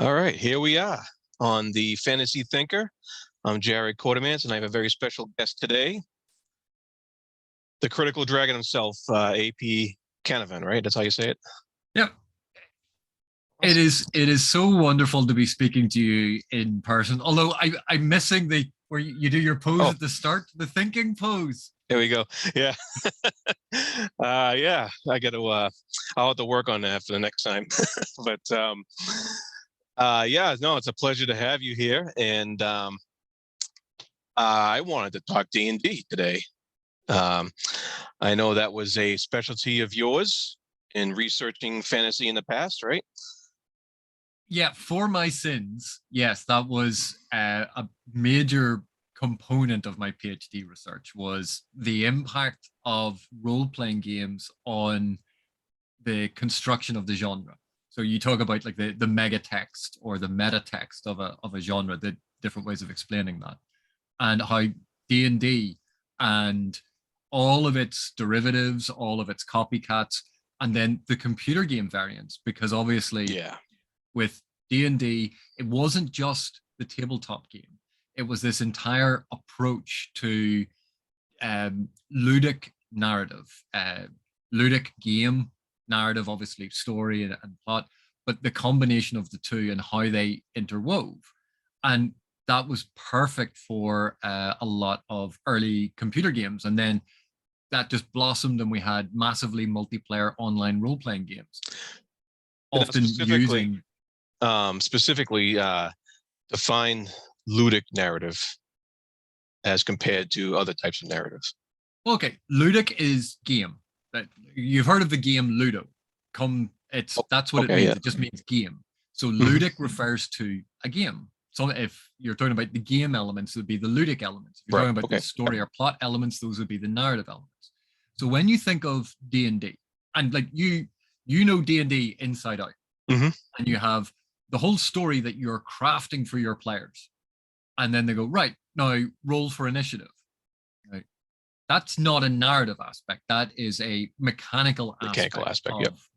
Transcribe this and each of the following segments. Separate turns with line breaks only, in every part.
All right, here we are on the Fantasy Thinker. I'm Jared Quartermans, and I have a very special guest today, the critical dragon himself, AP Canavan, right? That's how you say it?
Yep. It
Awesome.
is it is so wonderful to be speaking to you in person. Although I'm missing the where you do your pose
Oh,
at the start, the thinking pose.
here we go. Yeah. Yeah, I got to, I'll have to work on that for the next time. But yeah, no, it's a pleasure to have you here. And I wanted to talk D&D today. Um, I know that was a specialty of yours in researching fantasy in the past, right?
Yeah, for my sins, yes, that was a major component of my PhD research was the impact of role-playing games on the construction of the genre. So you talk about like the mega text or the meta text of a genre, the different ways of explaining that, and how D&D and all of its derivatives, all of its copycats, and then the computer game variants, because obviously
Yeah.
with D&D, it wasn't just the tabletop game. It was this entire approach to ludic narrative, ludic game narrative, obviously story and plot, but the combination of the two and how they interwove. And that was perfect for a lot of early computer games. And then that just blossomed, and we had massively multiplayer online role playing games,
And
often using.
specifically, define ludic narrative as compared to other types of narratives.
Okay, ludic is game. That you've heard of the game Ludo.
Oh,
That's what it
okay,
means.
yeah.
It just means game. So
Mhm.
ludic refers to a game. So if you're talking about the game elements, it would be the ludic elements. If you're
Right.
talking about the
Okay.
story or plot elements, those would be the narrative elements. So when you think of D&D, and like you know D&D inside out,
Hmm.
and you have the whole story that you're crafting for your players, and then they go, right, now roll for initiative. Right? That's not a narrative aspect. That is a mechanical
Mechanical
aspect
aspect. Yep.
of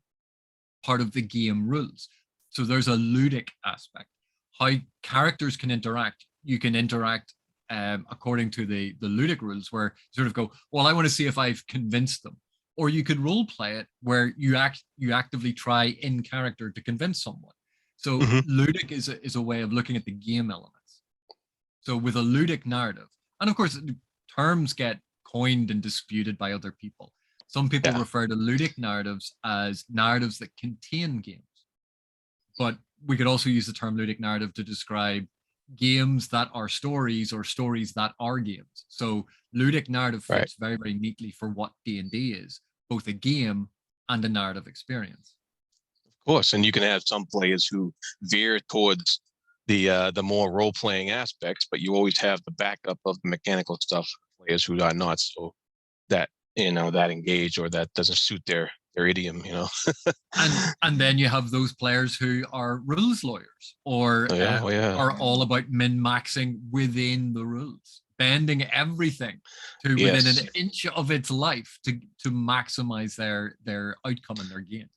part of the game rules. So there's a ludic aspect. How characters can interact. You can interact according to the ludic rules, where you sort of go, well, I want to see if I've convinced them. Or you could role play it where you actively try in character to convince someone. So
Hmm.
ludic is a way of looking at the game elements. So with a ludic narrative, and of course, terms get coined and disputed by other people. Some people
Yeah.
refer to ludic narratives as narratives that contain games, but we could also use the term ludic narrative to describe games that are stories or stories that are games. So ludic narrative
Right.
fits very, very neatly for what D&D is, both a game and a narrative experience.
Of course. And you can have some players who veer towards the more role playing aspects, but you always have the backup of the mechanical stuff for players who are not so that that engage or that doesn't suit their idiom.
And then you have those players who are rules lawyers or
Oh yeah. Oh yeah.
are all about min maxing within the rules, bending everything to within an
Yes.
inch of its life to maximize their outcome and their gain.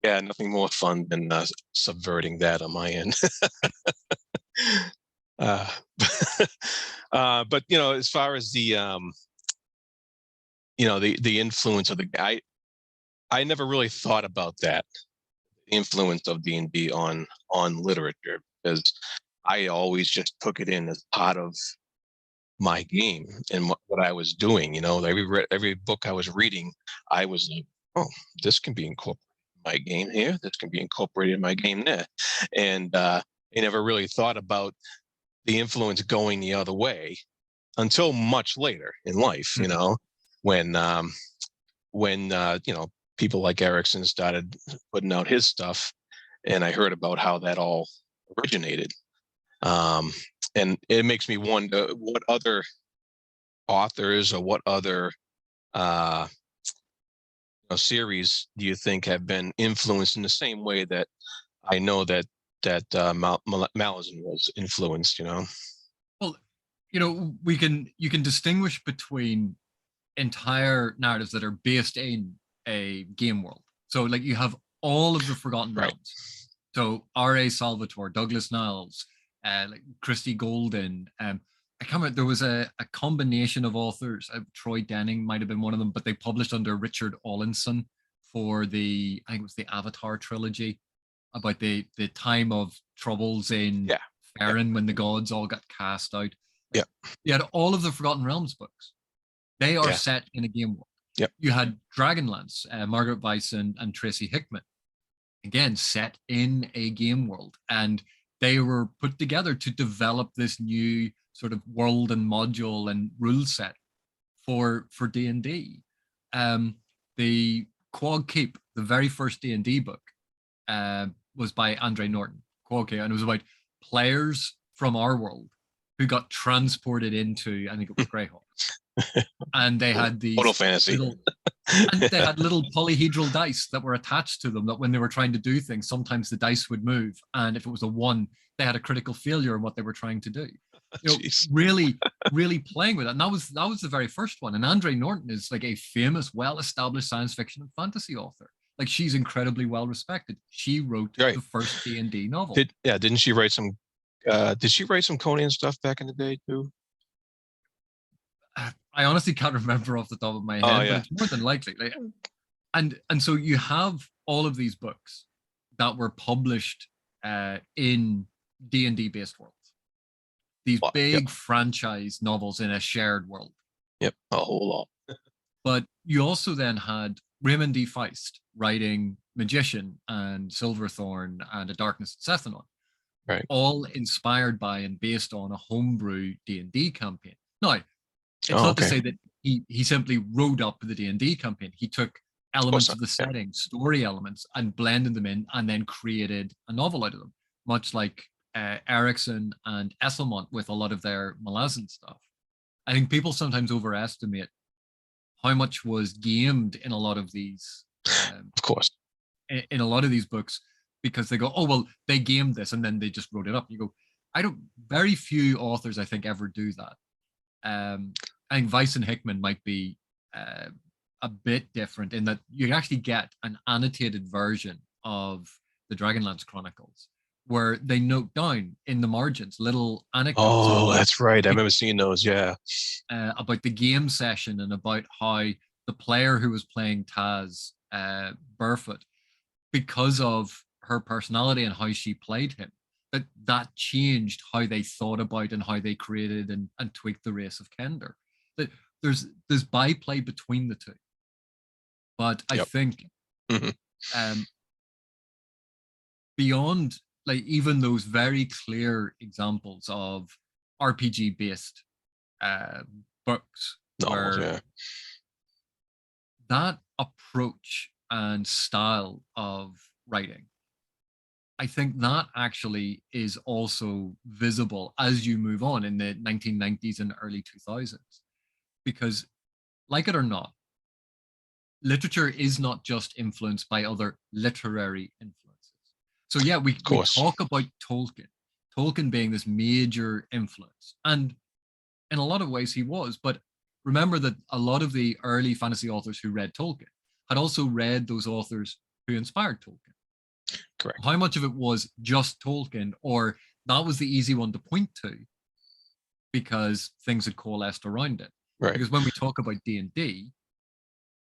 Yeah, nothing more fun than subverting that on my end. uh, but as far as the influence of the guy, I never really thought about that influence of D&D on literature, because I always just took it in as part of my game and what I was doing. Every book I was reading, I was like, oh, this can be incorporated in my game here. This can be incorporated in my game there. And I never really thought about the influence going the other way until much later in life,
Mm-hmm.
when people like Erickson started putting out his stuff, and I heard about how that all originated. Um, and it makes me wonder what other authors or what other uh, series do you think have been influenced in the same way that I know that Malazan was influenced.
Well, you can distinguish between entire narratives that are based in a game world. So like you have all of the Forgotten
Right.
Realms. So R.A. Salvatore, Douglas Niles, like Christy Golden. I can't remember. There was a combination of authors. Troy Denning might have been one of them, but they published under Richard Ollinson for I think it was the Avatar trilogy about the time of troubles in
Yeah. Yeah.
Faerun when the gods all got cast out.
Yeah.
Like, you had all of the Forgotten Realms books. They are
Yeah.
set in a game world.
Yep.
You had Dragonlance, Margaret Weiss and Tracy Hickman, again set in a game world, and they were put together to develop this new sort of world and module and rule set for D&D. The Quag Keep, the very first D&D book, was by Andre Norton, Quag Keep, and it was about players from our world who got transported into, I think it was Greyhawk, and they had
Total
these
fantasy.
and they had little polyhedral dice that were attached to them that when they were trying to do things, sometimes the dice would move. And if it was a 1, they had a critical failure in what they were trying to do. Really, really playing with it. And that was the very first one. And Andre Norton is like a famous, well-established science fiction and fantasy author. Like, she's incredibly well respected. She wrote
Right.
the first D&D novel.
Didn't she write some did she write some Conan stuff back in the day too?
I honestly can't remember off the top of my head, but it's more than likely. Like, and so you have all of these books that were published in D&D based worlds. These big franchise novels in a shared world.
Yep, a whole lot.
But you also then had Raymond D. Feist writing Magician and Silverthorn and A Darkness at Sethanon.
Right.
All inspired by and based on a homebrew D&D campaign. Now, it's not to say that he simply wrote up the D&D campaign. He took elements of the setting, story elements, and blended them in, and then created a novel out of them, much like Erickson and Esselmont with a lot of their Malazan stuff. I think people sometimes overestimate how much was gamed in a lot of these.
Of course.
In a lot of these books, because they go, oh, well, they gamed this, and then they just wrote it up. You go, very few authors, I think, ever do that. I think Weiss and Hickman might be a bit different in that you actually get an annotated version of the Dragonlance Chronicles where they note down in the margins little anecdotes.
Oh, that's right. I remember seeing those. Yeah.
About the game session and about how the player who was playing Taz, Burfoot, because of her personality and how she played him, that changed how they thought about and how they created and tweaked the race of Kender. That there's byplay between the two, but I think beyond like even those very clear examples of RPG based books, where that approach and style of writing, I think that actually is also visible as you move on in the 1990s and early 2000s. Because, like it or not, literature is not just influenced by other literary influences. So yeah, we talk about Tolkien being this major influence. And in a lot of ways he was, but remember that a lot of the early fantasy authors who read Tolkien had also read those authors who inspired Tolkien.
Correct.
How much of it was just Tolkien, or that was the easy one to point to because things had coalesced around it?
Right.
Because when we talk about D&D,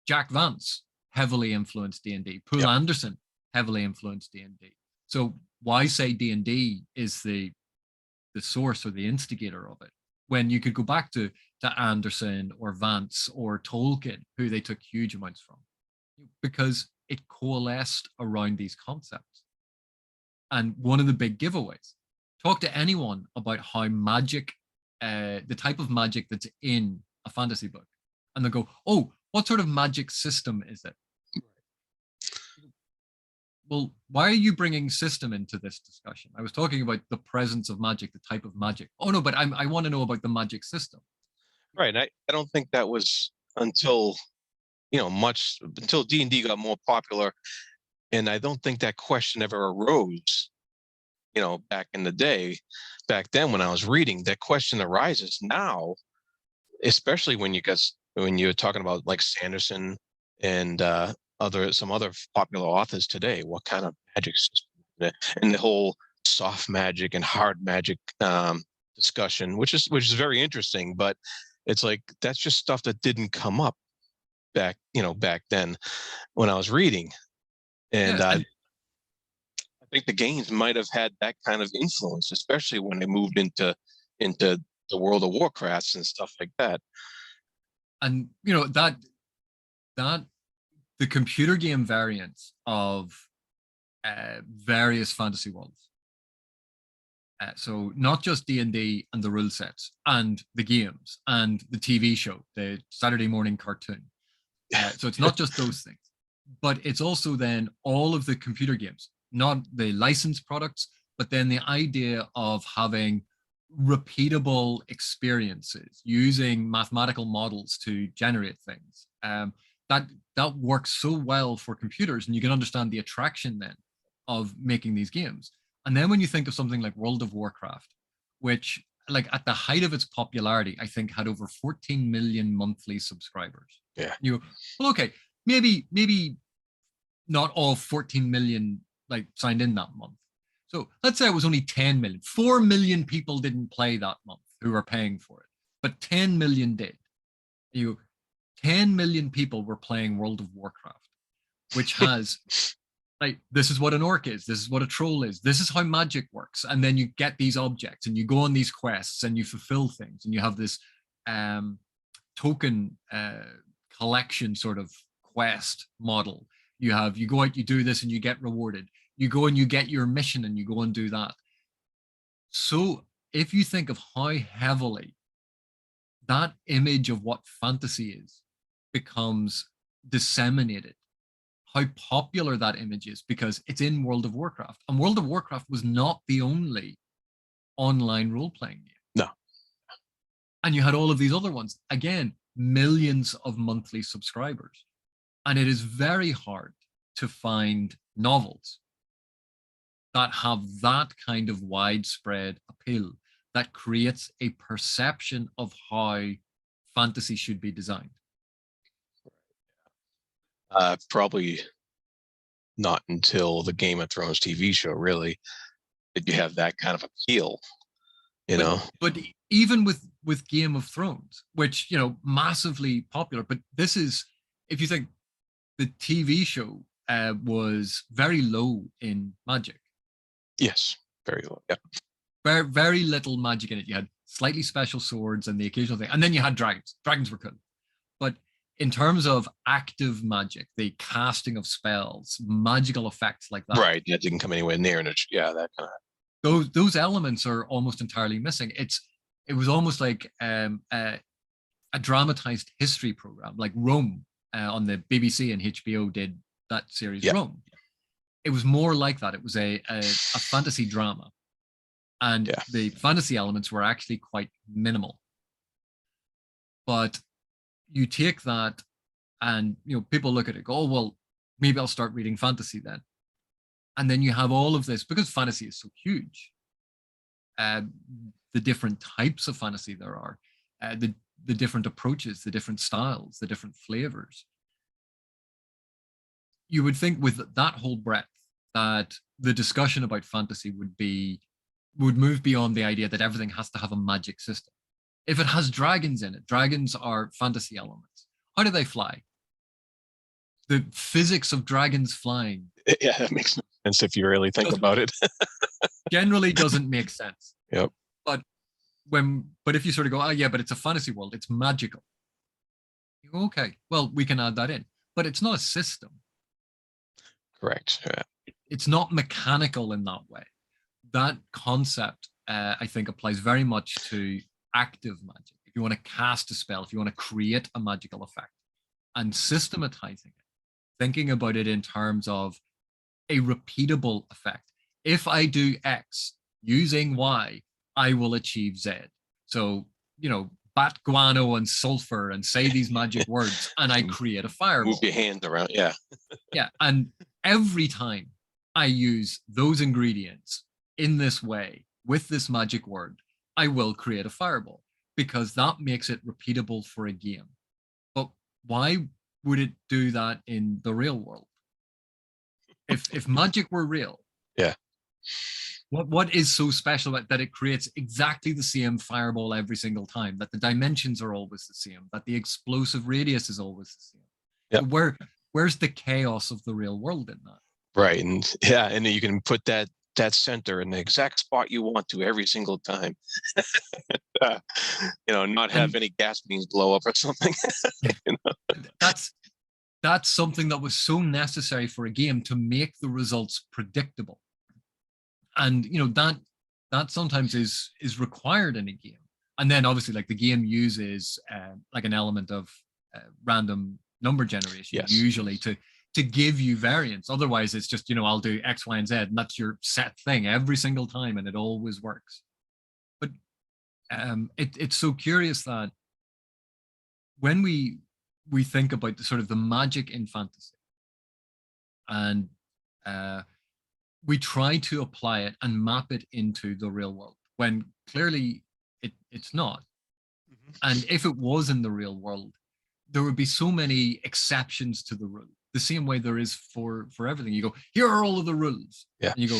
Jack Vance heavily influenced D&D. Poul Anderson heavily influenced D&D. So why say D&D is the source or the instigator of it, when you could go back to Anderson or Vance or Tolkien, who they took huge amounts from? Because it coalesced around these concepts. And one of the big giveaways, talk to anyone about how magic, the type of magic that's in a fantasy book, and they'll go, oh, what sort of magic system is it? Well, why are you bringing system into this discussion? I was talking about the presence of magic, the type of magic. Oh no, but I want to know about the magic system.
Right. I don't think that was until until D&D got more popular, and I don't think that question ever arose. Back in the day, back then when I was reading, that question arises now, especially when you're talking about like Sanderson and some other popular authors today. What kind of magic system and the whole soft magic and hard magic discussion, which is very interesting. But it's like that's just stuff that didn't come up back then when I was reading, and
Yeah, and
I think the games might have had that kind of influence, especially when they moved into the World of Warcrafts and stuff like that.
that the computer game variants of various fantasy worlds. So not just D&D and the rule sets and the games and the TV show, the Saturday morning cartoon. So it's not just those things, but it's also then all of the computer games, not the licensed products, but then the idea of having repeatable experiences using mathematical models to generate things. That works so well for computers, and you can understand the attraction then of making these games. And then when you think of something like World of Warcraft, which like at the height of its popularity, I think had over 14 million monthly subscribers.
Yeah.
You go, well, okay, maybe not all 14 million like signed in that month. So let's say it was only 10 million. 4 million people didn't play that month who were paying for it, but 10 million did. You 10 million people were playing World of Warcraft, which has like this is what an orc is, this is what a troll is, this is how magic works. And then you get these objects and you go on these quests and you fulfill things and you have this token collection sort of quest model. You go out, you do this and you get rewarded. You go and you get your mission and you go and do that. So if you think of how heavily that image of what fantasy is becomes disseminated, how popular that image is because it's in World of Warcraft. And World of Warcraft was not the only online role-playing game.
No.
And you had all of these other ones. Again, millions of monthly subscribers. And it is very hard to find novels that have that kind of widespread appeal that creates a perception of how fantasy should be designed.
Probably not until the Game of Thrones TV show really did you have that kind of appeal,
But even with Game of Thrones, which massively popular, but this is, if you think the TV show was very low in magic.
Yes, very low. Yeah.
Very, very little magic in it. You had slightly special swords and the occasional thing, and then you had dragons. Dragons were cool, but in terms of active magic, the casting of spells, magical effects like that,
right? That didn't come anywhere near, and that kind of
those elements are almost entirely missing. It was almost like a dramatized history program, like Rome on the BBC and HBO did that series.
Yeah.
Rome. It was more like that. It was a fantasy drama, and the fantasy elements were actually quite minimal. But you take that, and people look at it, go, oh well, maybe I'll start reading fantasy then. And then you have all of this because fantasy is so huge. The different types of fantasy there are, the different approaches, the different styles, the different flavors. You would think with that whole breadth that the discussion about fantasy would move beyond the idea that everything has to have a magic system. If it has dragons in it, dragons are fantasy elements. How do they fly? The physics of dragons flying.
Yeah, that makes no sense if you really think about it.
Generally doesn't make sense.
Yep.
But if you sort of go, oh yeah, but it's a fantasy world, it's magical. You go, okay, well, we can add that in. But it's not a system.
Correct. Yeah.
It's not mechanical in that way. That concept, I think, applies very much to active magic. If you want to cast a spell, if you want to create a magical effect, and systematizing it, thinking about it in terms of a repeatable effect. If I do X using Y, I will achieve Z. So, bat guano and sulfur and say these magic words, and I create a fireball.
Move your hands around, yeah.
Yeah, and every time I use those ingredients in this way with this magic word, I will create a fireball because that makes it repeatable for a game. But why would it do that in the real world? If magic were real,
yeah,
What is so special about that it creates exactly the same fireball every single time, that the dimensions are always the same, that the explosive radius is always the same.
Yep.
So where's the chaos of the real world in that?
Right. And yeah, and then you can put that center in the exact spot you want to every single time. uh, not have
And
any gas beans blow up or something. you know?
that's that's something that was so necessary for a game to make the results predictable. And that sometimes is required in a game. And then obviously, like, the game uses like an element of random number generation,
Yes.
usually to give you variance. Otherwise it's just, I'll do X, Y, and Z, and that's your set thing every single time, and it always works. But it's so curious that when we think about the sort of the magic in fantasy, and we try to apply it and map it into the real world, when clearly it's not.
Mhm.
And if it was in the real world, there would be so many exceptions to the rule, the same way there is for everything. You go, here are all of the rules,
Yeah.
and you go,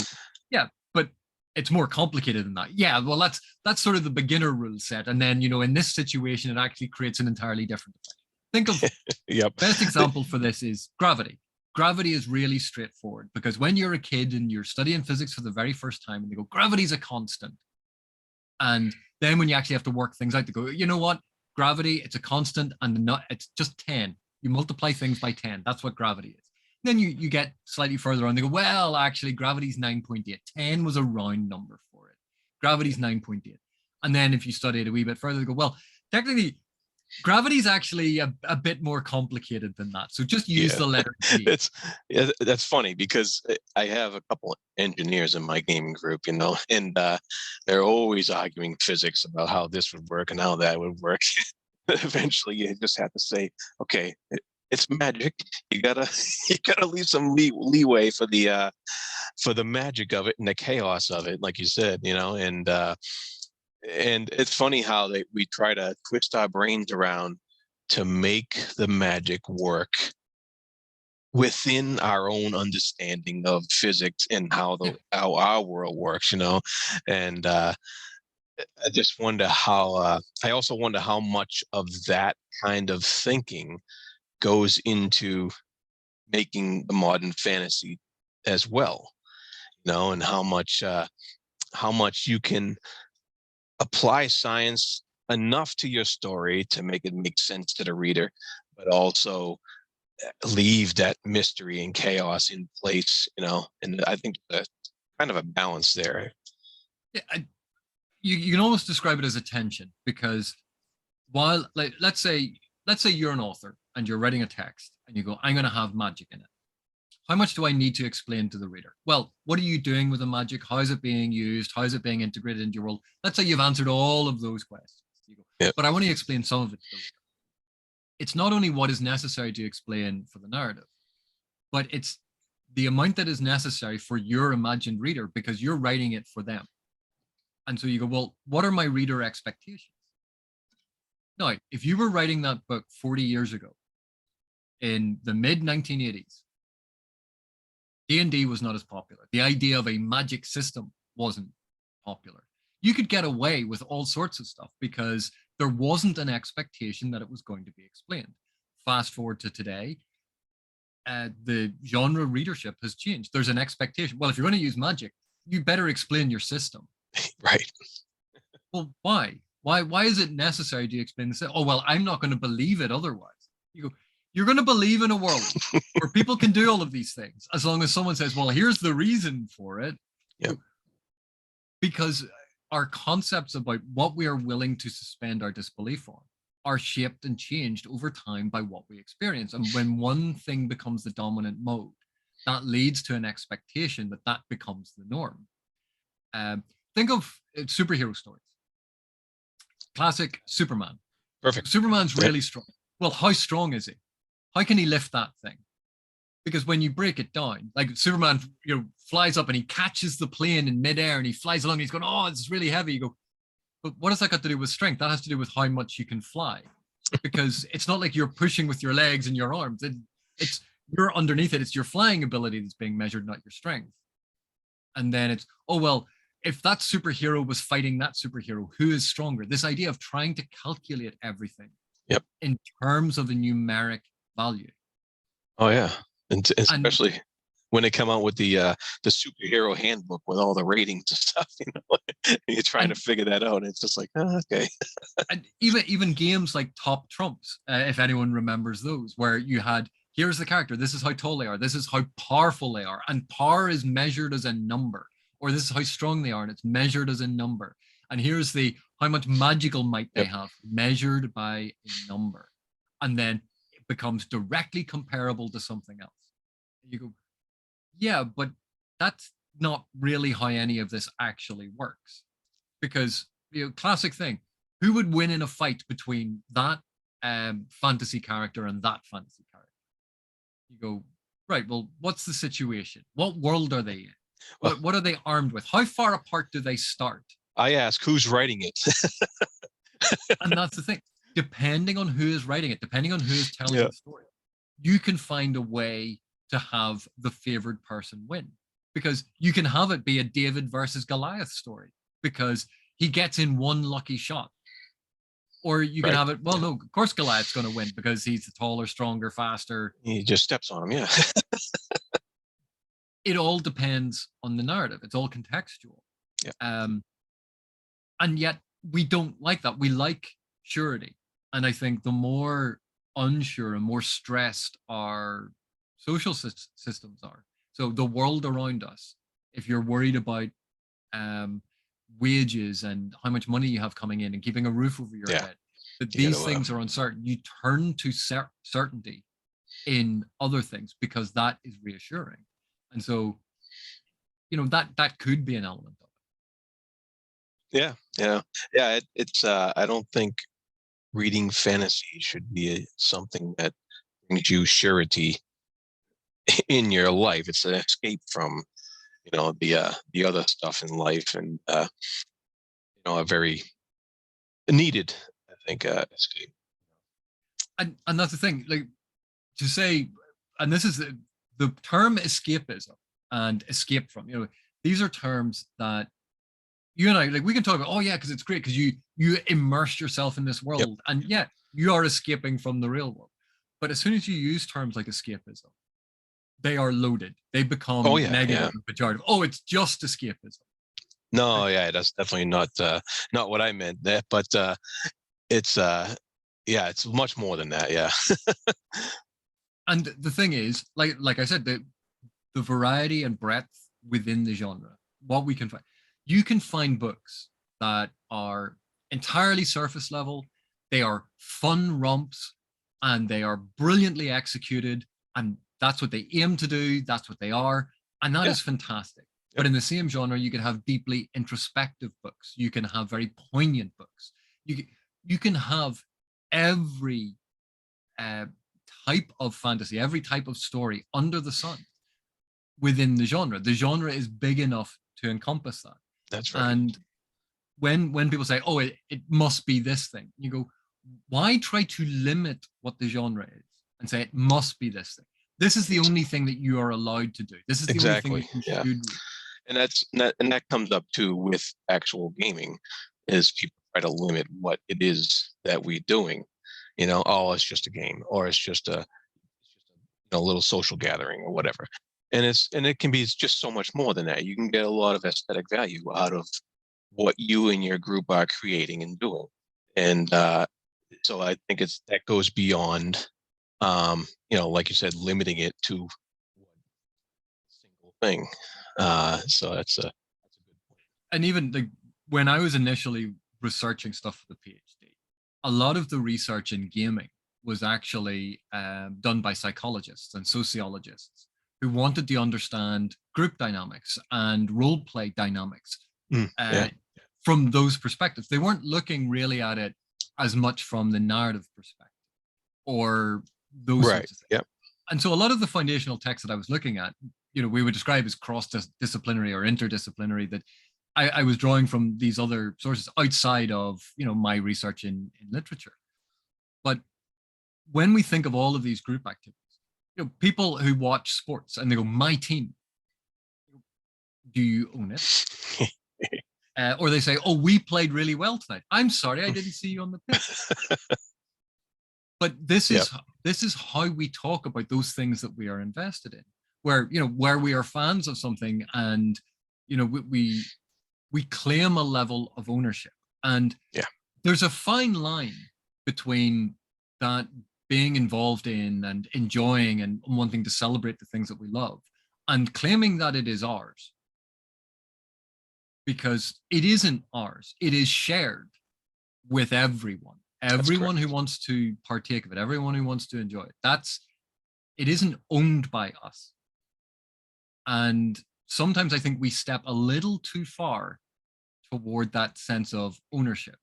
yeah, but it's more complicated than that. Yeah, well, that's sort of the beginner rule set, and then in this situation, it actually creates an entirely different effect. Think of
Yep.
best example for this is gravity. Gravity is really straightforward, because when you're a kid and you're studying physics for the very first time, and they go, gravity's a constant, and then when you actually have to work things out, they go, you know what? Gravity, it's a constant, and not, it's just 10. You multiply things by 10. That's what gravity is. Then you get slightly further on. They go, well, actually, gravity's 9.8. 10 was a round number for it. Gravity's 9.8. And then if you study it a wee bit further, they go, well, technically, gravity's actually a bit more complicated than that. So just use
Yeah.
the letter G.
That's funny, because I have a couple engineers in my gaming group, and they're always arguing physics about how this would work and how that would work. Eventually, you just have to say, okay, it's magic. You gotta you gotta leave some leeway for the magic of it and the chaos of it, like you said, and it's funny how we try to twist our brains around to make the magic work within our own understanding of physics and
Yeah.
how our world works, and I just wonder how I also wonder how much of that kind of thinking goes into making the modern fantasy as well, and how much you can apply science enough to your story to make it make sense to the reader, but also leave that mystery and chaos in place, and I think that's kind of a balance there.
Yeah, you can almost describe it as a tension, because while, like, let's say you're an author and you're writing a text and you go, I'm going to have magic in it. How much do I need to explain to the reader? Well, what are you doing with the magic? How is it being used? How is it being integrated into your world? Let's say you've answered all of those questions. You go,
Yeah.
but I want to explain some of it to the reader. It's not only what is necessary to explain for the narrative, but it's the amount that is necessary for your imagined reader, because you're writing it for them. And so you go, well, what are my reader expectations? Now, if you were writing that book 40 years ago in the mid 1980s, D&D was not as popular. The idea of a magic system wasn't popular. You could get away with all sorts of stuff because there wasn't an expectation that it was going to be explained. Fast forward to today, the genre readership has changed. There's an expectation. Well, if you're going to use magic, you better explain your system.
Right.
Well, why? Why is it necessary to explain this? Oh, well, I'm not going to believe it otherwise. You go, you're going to believe in a world where people can do all of these things as long as someone says, well, here's the reason for it.
Yep.
Because our concepts about what we are willing to suspend our disbelief on are shaped and changed over time by what we experience. And when one thing becomes the dominant mode, that leads to an expectation that that becomes the norm. Think of superhero stories. Classic Superman.
Perfect.
Superman's
Yep.
really strong. Well, how strong is he? How can he lift that thing? Because when you break it down, like Superman, flies up and he catches the plane in midair and he flies along and he's going, oh, it's really heavy. You go, but what has that got to do with strength? That has to do with how much you can fly. Because it's not like you're pushing with your legs and your arms. It's you're underneath it. It's your flying ability that's being measured, not your strength. And then it's, oh, well, if that superhero was fighting that superhero, who is stronger? This idea of trying to calculate everything
Yep.
in terms of a numeric value.
Oh yeah, and
And
especially when they come out with the superhero handbook with all the ratings and stuff, you're trying to
and
figure that out, and it's just like, oh, okay.
and even games like Top Trumps, if anyone remembers those, where you had, here's the character, this is how tall they are, this is how powerful they are, and power is measured as a number, or this is how strong they are, and it's measured as a number. And here's the how much magical might they
Yep.
have, measured by a number, and then it becomes directly comparable to something else. You go, yeah, but that's not really how any of this actually works, because classic thing, who would win in a fight between that fantasy character and that fantasy character? You go, right, well, what's the situation? What world are they in?
Well,
What are they armed with? How far apart do they start?
I ask, who's writing it?
And that's the thing. Depending on who is writing it, depending on who is telling
Yeah.
the story, you can find a way to have the favored person win. Because you can have it be a David versus Goliath story because he gets in one lucky shot. Or you can
Right.
have it, well, no, of course Goliath's going to win because he's the taller, stronger, faster.
He just steps on him. Yeah.
It all depends on the narrative. It's all contextual.
Yeah.
And yet we don't like that. We like surety. And I think the more unsure and more stressed our social systems are, so the world around us, if you're worried about wages and how much money you have coming in and keeping a roof over your
Yeah.
head, that
You
these
gotta,
things are uncertain, you turn to certainty in other things because that is reassuring. And so, that could be an element of
yeah, it's I don't think reading fantasy should be something that brings you surety in your life. It's an escape from the other stuff in life, and a very needed, I think, escape.
and that's the thing, like, to say, and this is the term escapism and escape from, these are terms that you and I, like, we can talk about, oh yeah, because it's great because you immerse yourself in this
Yep.
world, and yeah, you are escaping from the real world. But as soon as you use terms like escapism, they are loaded. They become
Oh yeah,
negative
yeah.
and pejorative. Oh, it's just escapism.
No, yeah, that's definitely not what I meant. That, but it's yeah, it's much more than that. Yeah.
And the thing is, like I said, the variety and breadth within the genre, what we can find, you can find books that are entirely surface level, they are fun romps, and they are brilliantly executed, and that's what they aim to do, that's what they are, and that
Yeah.
is fantastic.
Yep.
But in the same genre, you can have deeply introspective books, you can have very poignant books, you can have every uh, type of fantasy, every type of story under the sun within the genre. The genre is big enough to encompass that.
That's right.
And when people say, oh, it must be this thing, you go, why try to limit what the genre is and say it must be this thing? This is the only thing that you are allowed to do. This is the only thing
Exactly.
that you
Yeah.
should read.
And that comes up too with actual gaming, is people try to limit what it is that we're doing. Oh, it's just a game, or it's just a little social gathering or whatever. And it can be just so much more than that. You can get a lot of aesthetic value out of what you and your group are creating and doing. And so I think that goes beyond, like you said, limiting it to one single thing. So that's a good point.
And even like when I was initially researching stuff for the PhD, a lot of the research in gaming was actually done by psychologists and sociologists who wanted to understand group dynamics and role play dynamics
Yeah.
from those perspectives. They weren't looking really at it as much from the narrative perspective or those
Right.
sorts of things.
Yep.
And so a lot of the foundational texts that I was looking at, we would describe as cross-disciplinary or interdisciplinary, that I was drawing from these other sources outside of, my research in literature. But when we think of all of these group activities, people who watch sports and they go, my team, Do you own it? Or they say, oh, we played really well tonight. I'm sorry, I didn't see you on the pitch. But this
Yep.
is how we talk about those things that we are invested in, where we are fans of something, and we claim a level of ownership. And
Yeah.
there's a fine line between that, being involved in and enjoying and wanting to celebrate the things that we love, and claiming that it is ours, because it isn't ours. It is shared with everyone. Everyone who wants to partake of it, everyone who wants to enjoy it. It isn't owned by us. And sometimes I think we step a little too far toward that sense of ownership.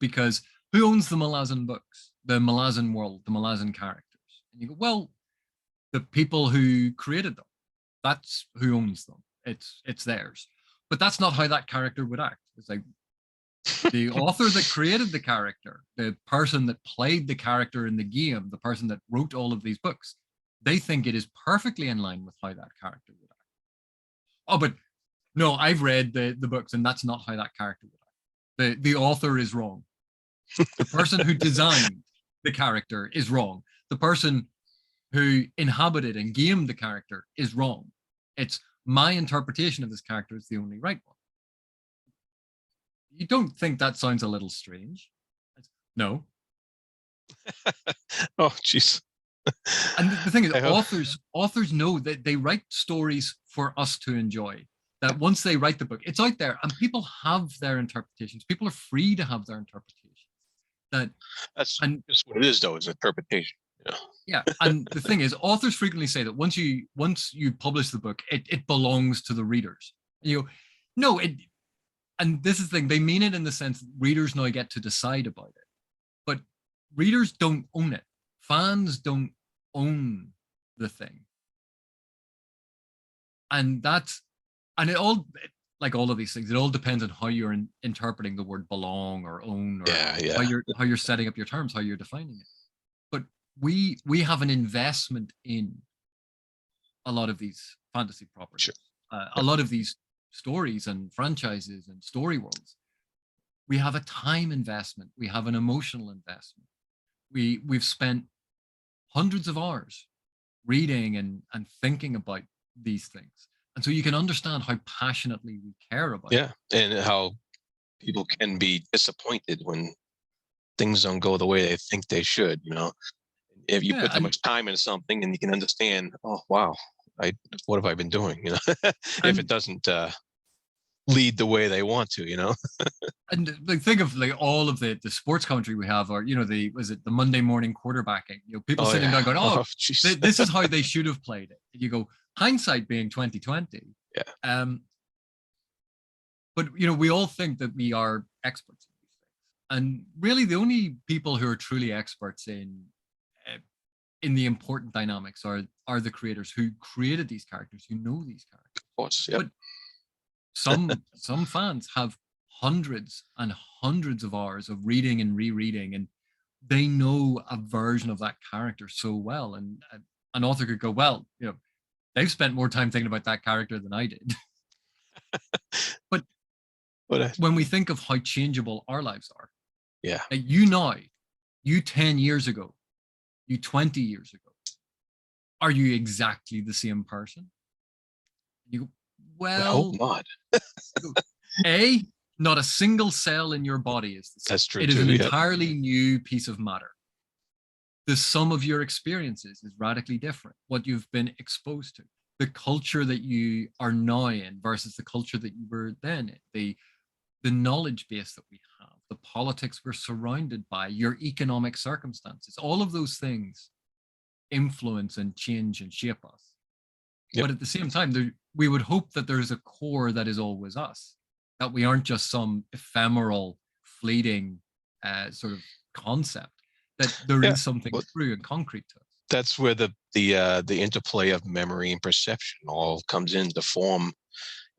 Because who owns the Malazan books, the Malazan world, the Malazan characters? And you go, well, the people who created them. That's who owns them. It's theirs. But that's not how that character would act. It's like, the author that created the character, the person that played the character in the game, the person that wrote all of these books, they think it is perfectly in line with how that character would act. Oh, but no, I've read the books, and that's not how that character would act. The author is wrong. The person who designed the character is wrong. The person who inhabited and gamed the character is wrong. It's my interpretation of this character is the only right one. You don't think that sounds a little strange? No.
Oh, jeez.
And the thing is, authors know that they write stories for us to enjoy. That once they write the book, it's out there, and people have their interpretations. People are free to have their interpretations.
That's just what it is, though, is interpretation.
Yeah, and the thing is, authors frequently say that once you publish the book, it belongs to the readers. And you go, no, and this is the thing, they mean it in the sense that readers now get to decide about it. But readers don't own it. Fans don't own the thing. And it all, like all of these things, it all depends on how you're interpreting the word belong or own, or how you're setting up your terms, how you're defining it. But we have an investment in a lot of these fantasy properties. Sure. A lot of these stories and franchises and story worlds. We have a time investment. We have an emotional investment. We've spent hundreds of hours reading and thinking about these things. And so you can understand how passionately we care about it.
Yeah, and how people can be disappointed when things don't go the way they think they should, If you put that much time into something, and you can understand, oh, wow, what have I been doing, if it doesn't lead the way they want to,
And like, think of like all of the sports commentary we have, or the Monday morning quarterbacking, people sitting down going, this is how they should have played it. And you go, hindsight being 2020.
Yeah.
But we all think that we are experts in these things, and really the only people who are truly experts in the important dynamics are the creators who created these characters, who know these characters.
Of course, yeah.
But some fans have hundreds and hundreds of hours of reading and rereading, and they know a version of that character so well. And an author could go, well, they've spent more time thinking about that character than I did. but when we think of how changeable our lives are,
yeah,
like you 10 years ago, you 20 years ago, are you exactly the same person? You go, well,
I hope not.
Not a single cell in your body is the same.
That's true.
It is an entirely new piece of matter. The sum of your experiences is radically different. What you've been exposed to, the culture that you are now in versus the culture that you were then in, the knowledge base that we have, the politics we're surrounded by, your economic circumstances, all of those things influence and change and shape us. Yep. But at the same time, we would hope that there's a core that is always us, that we aren't just some ephemeral, fleeting sort of concept, that there is something true and concrete to us.
That's where the interplay of memory and perception all comes in to form,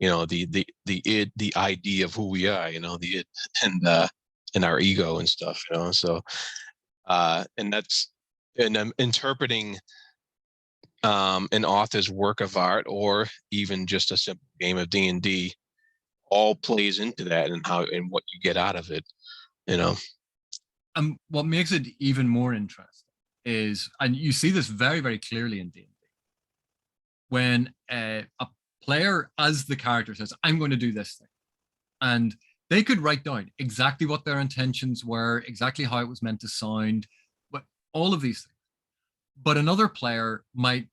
the idea of who we are, the it and our ego and stuff, So, and I'm interpreting an author's work of art, or even just a simple game of D&D, all plays into that, and how and what you get out of it. You know.
What makes it even more interesting is, and you see this very, very clearly in D&D, when a player as the character says, I'm going to do this thing. And they could write down exactly what their intentions were, exactly how it was meant to sound, but all of these things. But another player might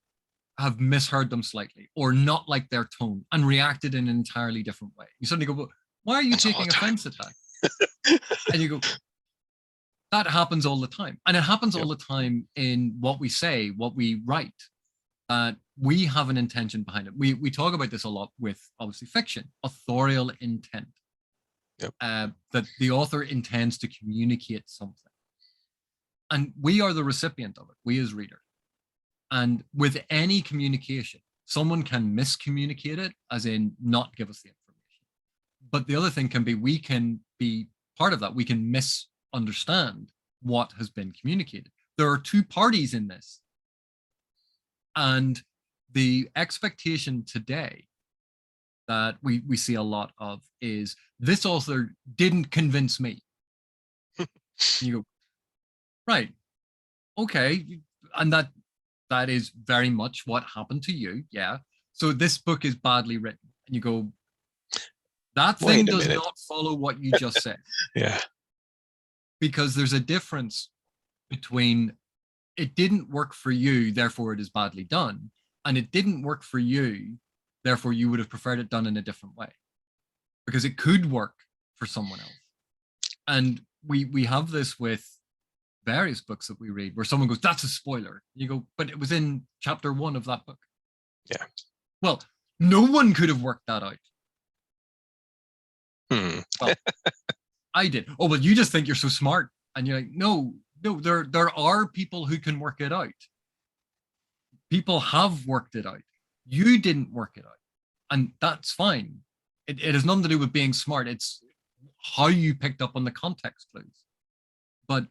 have misheard them slightly or not like their tone and reacted in an entirely different way. You suddenly go, well, why are you
That's all the
taking
time.
offense at that? And you go, that happens all the time. And it happens all the time in what we say, what we write. We have an intention behind it. We talk about this a lot with, obviously, fiction, authorial intent.
Yep.
That the author intends to communicate something. And we are the recipient of it, we as readers. And with any communication, someone can miscommunicate it, as in not give us the information. But the other thing can be, we can be part of that. We can misunderstand what has been communicated. There are two parties in this. And the expectation today that we see a lot of is, this author didn't convince me. You go, right, okay, and that is very much what happened to you, yeah. So this book is badly written, and you go, that thing does not follow what you just said.
Yeah,
because there's a difference between, it didn't work for you, therefore it is badly done, and it didn't work for you, therefore you would have preferred it done in a different way, because it could work for someone else. And we have this with various books that we read, where someone goes, that's a spoiler. You go, but it was in chapter 1 of that book.
Yeah.
Well, no one could have worked that out. Well, I did. Oh, well, you just think you're so smart. And you're like, no, there are people who can work it out. People have worked it out. You didn't work it out. And that's fine. It has nothing to do with being smart. It's how you picked up on the context clues. But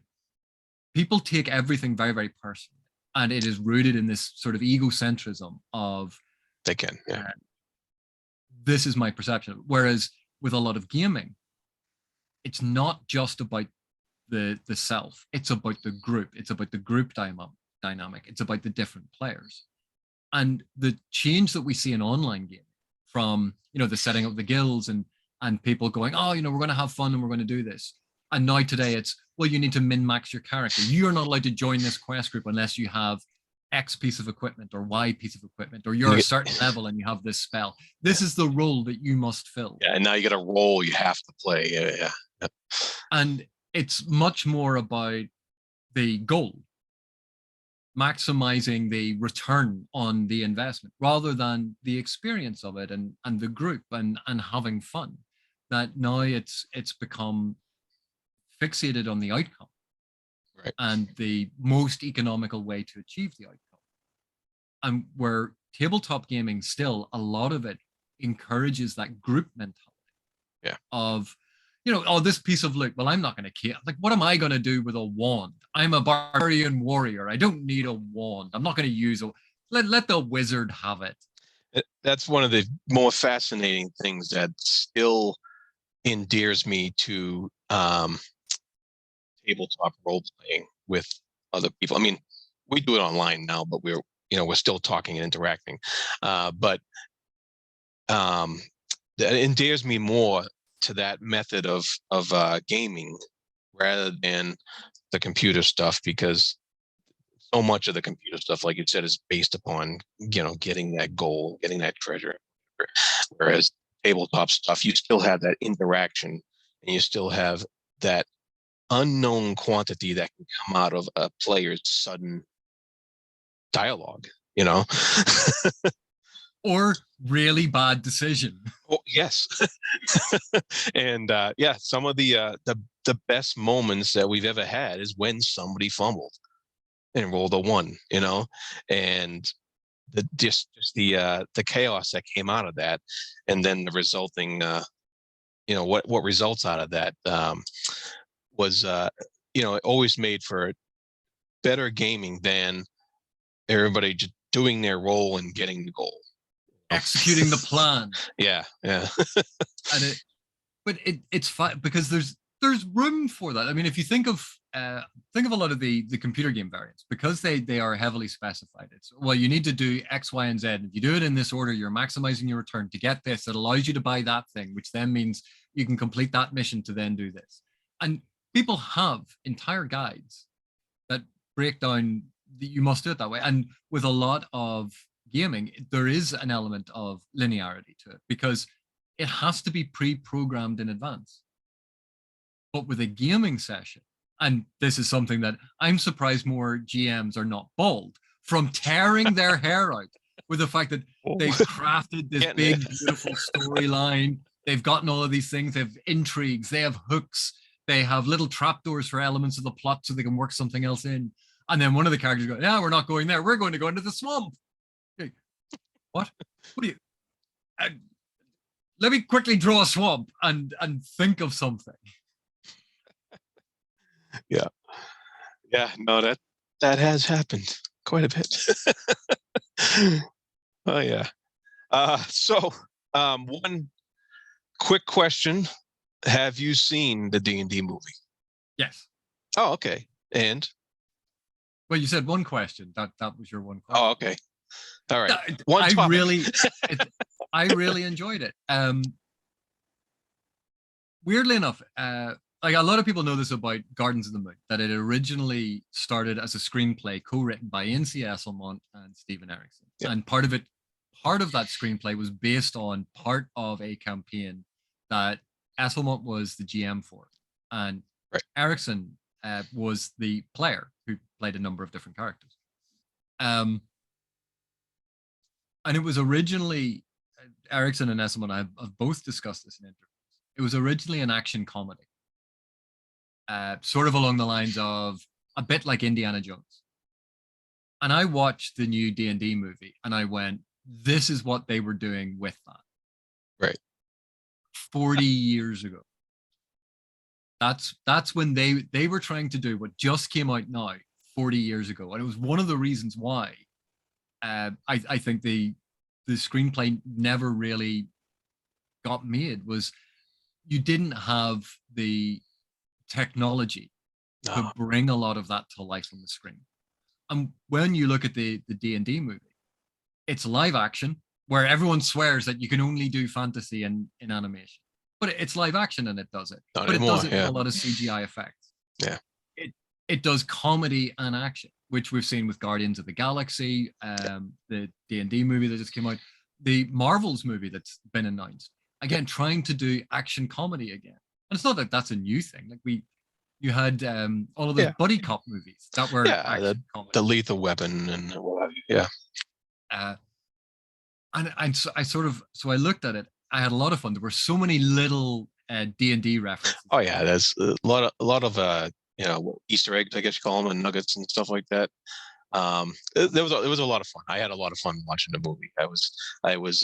people take everything very, very personally. And it is rooted in this sort of egocentrism of,
they can, yeah.
This is my perception. Whereas with a lot of gaming, it's not just about the self. It's about the group. It's about the group dynamic. It's about the different players. And the change that we see in online gaming, from, you know, the setting up the guilds and people going, oh, you know, we're going to have fun and we're going to do this. And now today it's, well, you need to min-max your character. You're not allowed to join this quest group unless you have X piece of equipment or Y piece of equipment, or you're a certain level and you have this spell. This is the role that you must fill.
Yeah, and now you got a role you have to play. Yeah.
And it's much more about the goal, maximizing the return on the investment, rather than the experience of it and the group and having fun. That now it's become fixated on the outcome,
right,
and the most economical way to achieve the outcome. And where tabletop gaming, still a lot of it encourages that group mentality.
Yeah.
Of, you know, oh, this piece of loot, well, I'm not going to care. Like, what am I going to do with a wand? I'm a barbarian warrior. I don't need a wand. I'm not going to use a, let the wizard have it.
That's one of the more fascinating things that still endears me to tabletop role playing with other people. I mean, we do it online now, but we're still talking and interacting. But that endears me more to that method of gaming rather than the computer stuff, because so much of the computer stuff, like you said, is based upon, getting that goal, getting that treasure. Whereas tabletop stuff, you still have that interaction, and you still have that unknown quantity that can come out of a player's sudden dialogue,
or really bad decision.
Oh, yes. And some of the best moments that we've ever had is when somebody fumbled and rolled a 1, and the chaos that came out of that, and then the resulting what results out of that was it always made for better gaming than everybody just doing their role and getting the goal.
Executing the plan.
Yeah.
And it's fine because there's room for that. I mean, if you think of a lot of the computer game variants, because they are heavily specified. It's, well, you need to do X, Y, and Z. If you do it in this order, you're maximizing your return to get this. It allows you to buy that thing, which then means you can complete that mission to then do this. And people have entire guides that break down that you must do it that way. And with a lot of gaming, there is an element of linearity to it because it has to be pre-programmed in advance. But with a gaming session, and this is something that I'm surprised more GMs are not bald from tearing their hair out with the fact that they've crafted this big, beautiful storyline. They've gotten all of these things. They have intrigues. They have hooks. They have little trapdoors for elements of the plot so they can work something else in. And then one of the characters goes, "Yeah, we're not going there. We're going to go into the swamp." Okay. What? What do you? Let me quickly draw a swamp and think of something.
Yeah. No, that has happened quite a bit. Oh yeah. So one quick question: have you seen the D&D movie?
Yes.
Oh, okay. And
well, you said one question. That was your one question.
Oh, okay. All right.
I really enjoyed it. Weirdly enough, like a lot of people know this about Gardens of the Moon, that it originally started as a screenplay co-written by N.C. Esselmont and Stephen Erickson. Yep. And part of that screenplay was based on part of a campaign that Esselmont was the GM for, and Erickson was the player who played a number of different characters. And it was originally, Erickson and Esselmont have both discussed this in interviews. It was originally an action comedy, sort of along the lines of a bit like Indiana Jones. And I watched the new D&D movie and I went, this is what they were doing with that.
Right.
40 years ago. That's when they were trying to do what just came out now 40 years ago. And it was one of the reasons why I think the screenplay never really got made, was you didn't have the technology to bring a lot of that to life on the screen. And when you look at the D&D movie, it's live action where everyone swears that you can only do fantasy in animation, but it's live action and it does it.
Not
but
anymore,
it does it with a lot of CGI effects.
Yeah.
It does comedy and action, which we've seen with Guardians of the Galaxy, the D&D movie that just came out, the Marvels movie that's been announced. Again, trying to do action comedy again. And it's not that that's a new thing. Like you had all of those buddy cop movies that were action comedy.
The Lethal Weapon and what have you. Yeah.
And so I looked at it. I had a lot of fun. There were so many little D&D references.
Oh yeah, there's a lot of Easter eggs, I guess you call them, and nuggets and stuff like that. There was a lot of fun. I had a lot of fun watching the movie. I was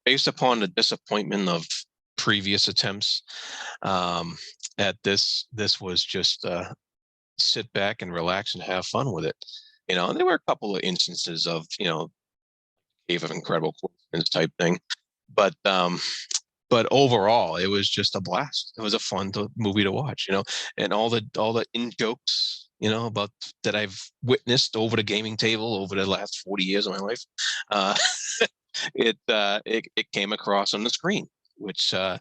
based upon the disappointment of previous attempts at this was just sit back and relax and have fun with it. And there were a couple of instances of Cave of Incredible Coincidence type thing, but overall it was just a blast. It was a fun movie to watch, and all the in jokes about that I've witnessed over the gaming table over the last 40 years of my life. It came across on the screen, which I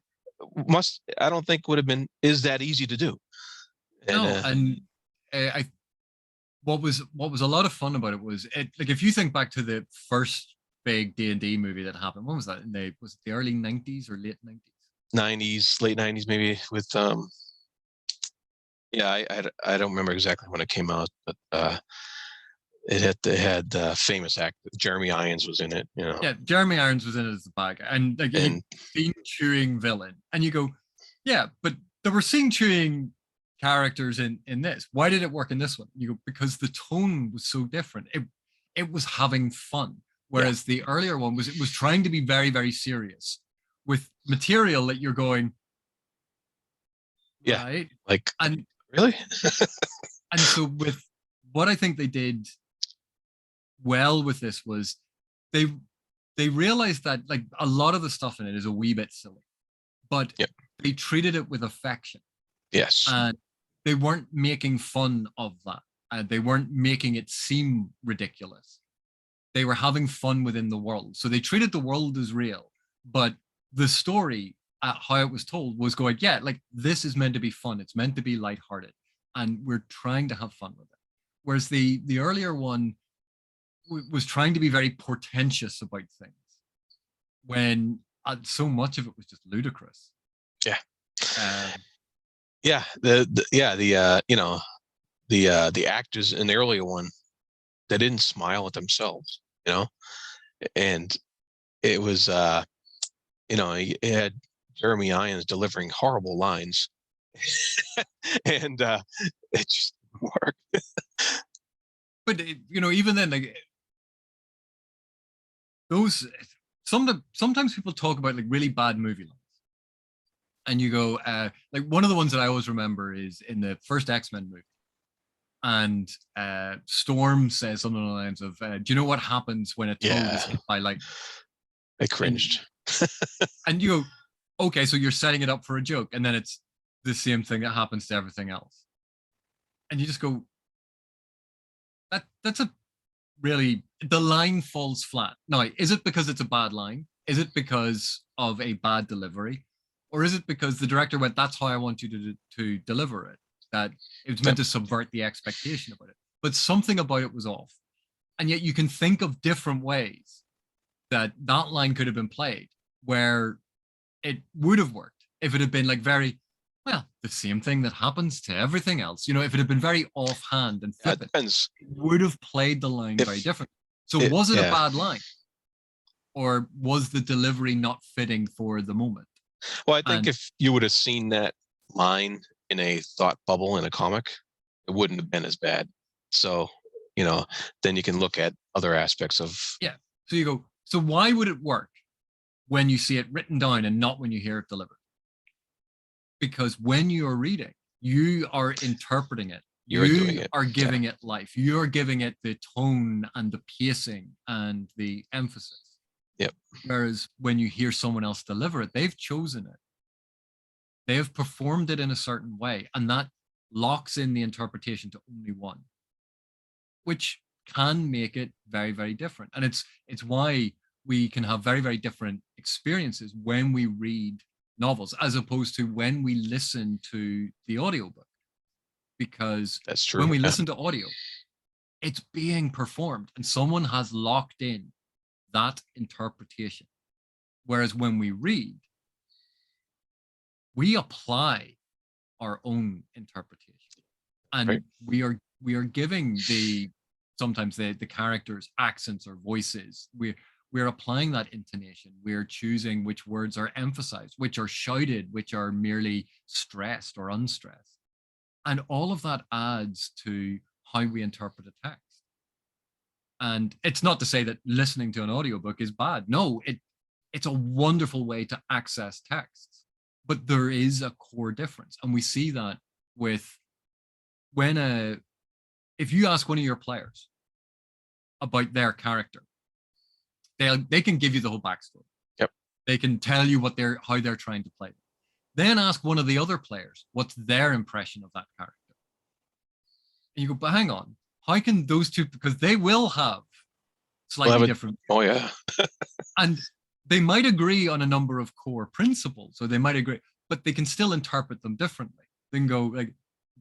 don't think would have been that easy to do.
What was a lot of fun about it was like, if you think back to the first big D&D movie that happened, when was that? Was it the early 90s or late 90s?
90s, late 90s maybe, with I don't remember exactly when it came out, but it had famous actor Jeremy Irons was in it.
Yeah, Jeremy Irons was in it as the bad guy, and like a scene chewing villain. And you go, yeah, but there were scene chewing characters in this. Why did it work in this one? You go, because the tone was so different. It was having fun, whereas the earlier one was trying to be very, very serious with material that you're going, right?
Like,
and
really?
And so with what I think they did well with this was they they realized that like a lot of the stuff in it is a wee bit silly, but
Yep.
they treated it with affection,
Yes.
and they weren't making fun of that. They weren't making it seem ridiculous. They were having fun within the world. So they treated the world as real, but the story, how it was told, was going, yeah, like this is meant to be fun. It's meant to be lighthearted, and we're trying to have fun with it. Whereas the earlier one was trying to be very portentous about things when so much of it was just ludicrous.
Yeah.
Um,
Yeah. The actors in the earlier one, they didn't smile at themselves, and it was it had Jeremy Irons delivering horrible lines, and it just didn't work.
but even then, like those, sometimes people talk about like really bad movie lines, and you go, like one of the ones that I always remember is in the first X-Men movie, and Storm says something along the lines of, "Do you know what happens when a toad is
Yeah,
hit by lightning?"
I
And
cringed.
you go, "Okay, so you're setting it up for a joke," and then it's the same thing that happens to everything else, and you just go, that's a really, the line falls flat. Now, is it because it's a bad line? Is it because of a bad delivery? Or is it because the director went, that's how I want you to deliver it? That it was meant
Yep.
to subvert the expectation about it. But something about it was off. And yet you can think of different ways that that line could have been played where it would have worked if it had been like very, well, the same thing that happens to everything else. If it had been very offhand and
It
flippant,
depends
it would have played the line very
if
different. So was it a
yeah.
bad line, or was the delivery not fitting for the moment?
Well, I think
And
if you would have seen that line in a thought bubble in a comic, it wouldn't have been as bad. So, then you can look at other aspects of.
yeah, so you go, so why would it work when you see it written down and not when you hear it delivered? Because when you're reading, you are interpreting it.
You're doing
You
it.
are
Yeah.
giving it life. You're giving it the tone and the pacing and the emphasis.
Yep.
Whereas when you hear someone else deliver it, they've chosen it. They have performed it in a certain way, and that locks in the interpretation to only one, which can make it very, very different. And it's why we can have very, very different experiences when we read novels as opposed to when we listen to the audiobook. Because
That's
when
true.
we
Yeah.
listen to audio, it's being performed and someone has locked in that interpretation. Whereas when we read, we apply our own interpretation,
Right.
and we are giving sometimes the characters accents or voices. We're applying that intonation. We're choosing which words are emphasized, which are shouted, which are merely stressed or unstressed, and all of that adds to how we interpret a text. And it's not to say that listening to an audiobook is bad. No, it's a wonderful way to access texts, but there is a core difference, and we see that with when if you ask one of your players about their character, they can give you the whole backstory.
Yep.
They can tell you how they're trying to play them. Then ask one of the other players what's their impression of that character. And you go, but hang on, how can those two, because they will have slightly different,
Oh yeah.
and they might agree on a number of core principles, or they might agree, but they can still interpret them differently. They can go like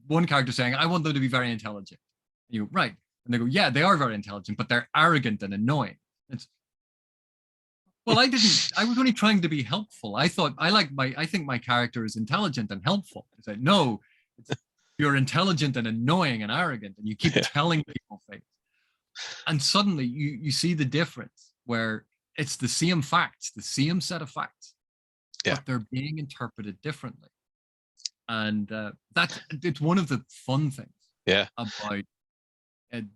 one character saying, I want them to be very intelligent. And you go, right. And they go, yeah, they are very intelligent, but they're arrogant and annoying. It's, well, I was only trying to be helpful. I think my character is intelligent and helpful. It's like, no, you're intelligent and annoying and arrogant, and you keep
Yeah.
telling people things. And suddenly you see the difference where it's the same facts, the same set of facts,
Yeah.
but they're being interpreted differently. And it's one of the fun things about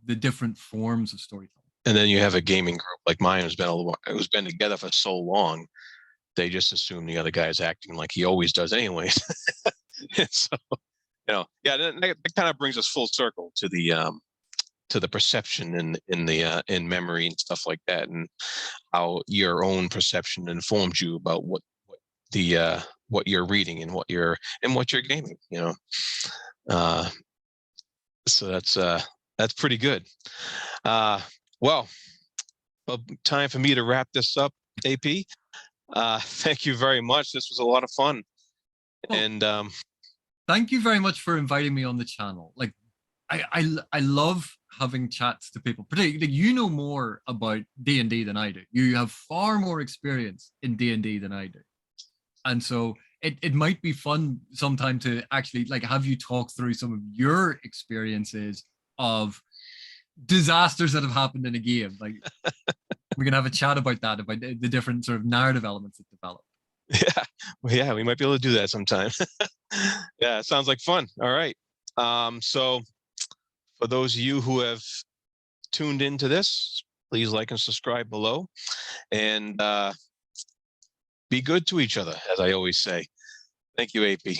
the different forms of storytelling.
And then you have a gaming group like mine who's been together for so long, they just assume the other guy's acting like he always does anyways. So, yeah, that kind of brings us full circle to to the perception in memory and stuff like that, and how your own perception informs you about what you're reading and what you're gaming. Uh, so that's pretty good. Well, time for me to wrap this up, AP. Thank you very much. This was a lot of fun.
Well,
And
thank you very much for inviting me on the channel. Like, I love having chats to people. Particularly, you know more about D&D than I do. You have far more experience in D&D than I do, and so it might be fun sometime to actually like have you talk through some of your experiences of disasters that have happened in a game. Like, we can have a chat about that, about the different sort of narrative elements that develop.
yeah, well, yeah, we might be able to do that sometime. Yeah, it sounds like fun. All right. So for those of you who have tuned into this, please like and subscribe below, and be good to each other, as I always say. Thank you, AP.